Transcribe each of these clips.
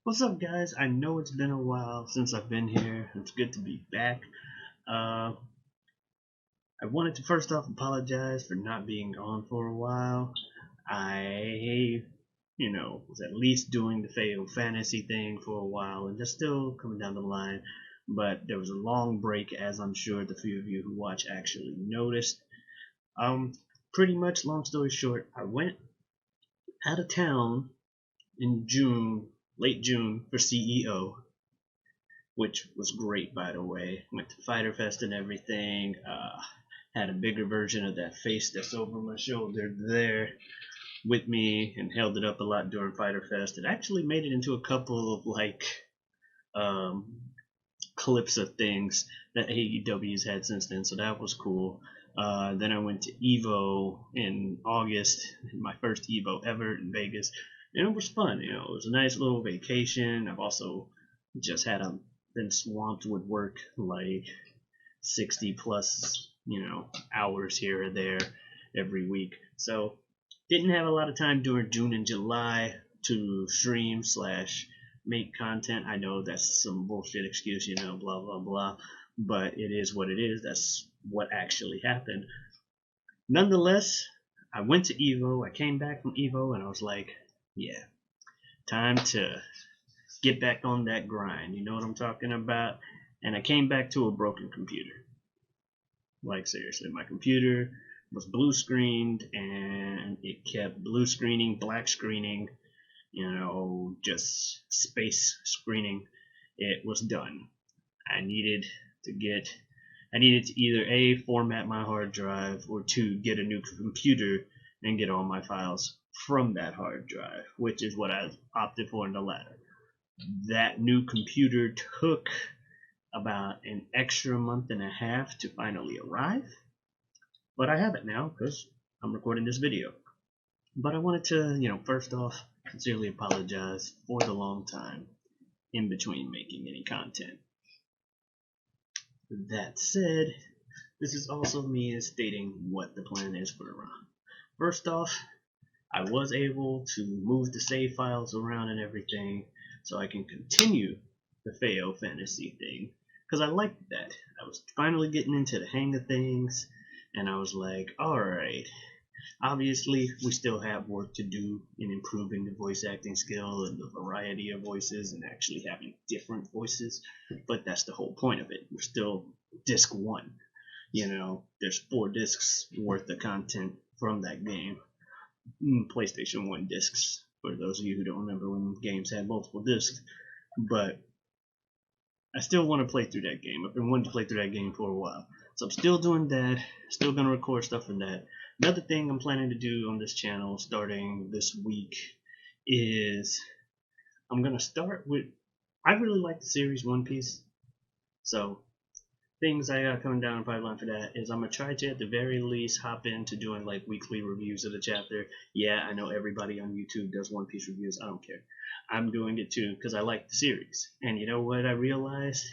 What's up, guys? I know it's been a while since I've been here. It's good to be back. Uh, I wanted to first off apologize for not being on for a while. I, was at least doing the Fatal Fantasy thing for a while, and that's still coming down the line. But there was a long break, as I'm sure the few of you who watch actually noticed. Um, Pretty much, long story short, I went out of town in June, late June, for CEO, which was great, by the way. Went to Fighter Fest and everything. Had a bigger version of that face that's over my shoulder there with me and held it up a lot during Fighter Fest. It actually made it into a couple of um, clips of things that AEW's had since then, so that was cool. Then I went to Evo in August, my first Evo ever in Vegas, and it was fun. It was a nice little vacation. I've also just been swamped with work, like 60 plus, hours here or there every week. So didn't have a lot of time during June and July to stream slash make content. I know that's some bullshit excuse, blah blah blah, but it is what it is. That's what actually happened. Nonetheless, I went to Evo. I came back from Evo, and I was like, yeah, time to get back on that grind. You know what I'm talking about? And I came back to a broken computer. Like, seriously, my computer was blue screened and it kept blue screening, black screening, just space screening. It was done. I needed to get I needed to either A, format my hard drive, or two, get a new computer and get all my files from that hard drive, which is what I opted for in the latter. That new computer took about an extra month and a half to finally arrive, but I have it now because I'm recording this video. But I wanted to, first off, sincerely apologize for the long time in between making any content. That said, this is also me stating what the plan is for the run. First off, I was able to move the save files around and everything so I can continue the Fatal Fantasy thing because I liked that. I was finally getting into the hang of things, and I was like, alright, obviously we still have work to do in improving the voice acting skill and the variety of voices and actually having different voices, but that's the whole point of it. We're still disc 1. There's 4 discs worth of content from that game. PlayStation 1 discs, for those of you who don't remember when games had multiple discs. But I still want to play through that game. I've been wanting to play through that game for a while. So I'm still doing that, still going to record stuff from that. Another thing I'm planning to do on this channel starting this week is I'm going to start with. I really like the series One Piece. So things I got coming down the pipeline for that is I'm gonna try to at the very least hop into doing like weekly reviews of the chapter. Yeah, I know everybody on YouTube does One Piece reviews. I don't care. I'm doing it too because I like the series. And you know what I realized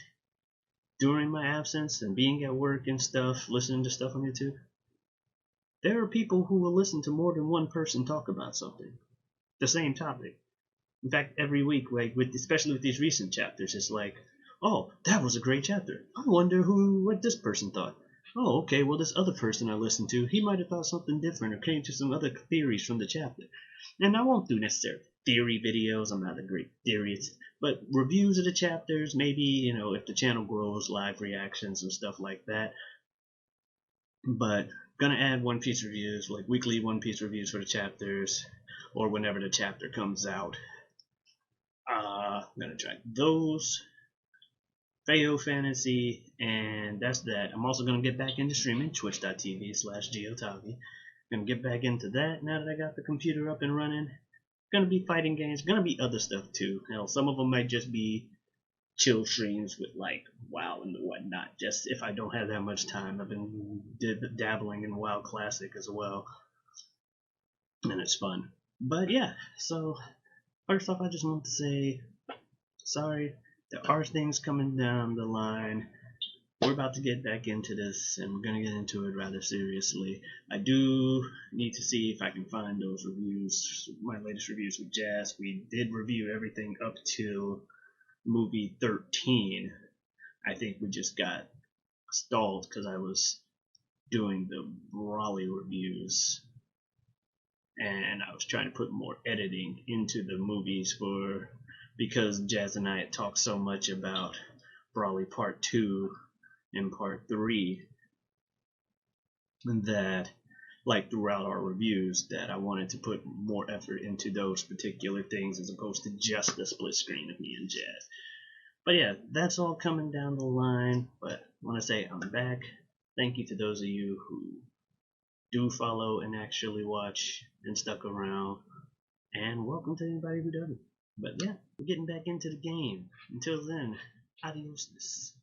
during my absence and being at work and stuff, listening to stuff on YouTube? There are people who will listen to more than one person talk about something, the same topic. In fact, every week, like especially with these recent chapters, it's like, oh, that was a great chapter. I wonder what this person thought. Oh, okay, well, this other person I listened to, he might have thought something different or came to some other theories from the chapter. And I won't do necessarily theory videos. I'm not a great theorist, but reviews of the chapters, maybe, if the channel grows, live reactions and stuff like that. But gonna add One Piece reviews, like weekly One Piece reviews for the chapters, or whenever the chapter comes out. I'm gonna try those. Fatal Fantasy, and that's that. I'm also gonna get back into streaming, twitch.tv/geotavi. Gonna get back into that now that I got the computer up and running. Gonna be fighting games, gonna be other stuff too. Hell, some of them might just be chill streams with like WoW and whatnot. Just if I don't have that much time, I've been dabbling in WoW Classic as well, and it's fun. But yeah, so first off, I just want to say sorry. There are things coming down the line we're about to get back into this, and we're going to get into it rather seriously. I do need to see if I can find those reviews, my latest reviews with Jazz. We did review everything up to movie 13. I think we just got stalled because I was doing the Raleigh reviews, and I was trying to put more editing into the movies because Jazz and I had talked so much about Brawley Part 2 and Part 3 that, like, throughout our reviews, that I wanted to put more effort into those particular things as opposed to just a split screen of me and Jazz. But yeah, that's all coming down the line. But I want to say I'm back. Thank you to those of you who do follow and actually watch and stuck around. And welcome to anybody who doesn't. But yeah, we're getting back into the game. Until then, adios.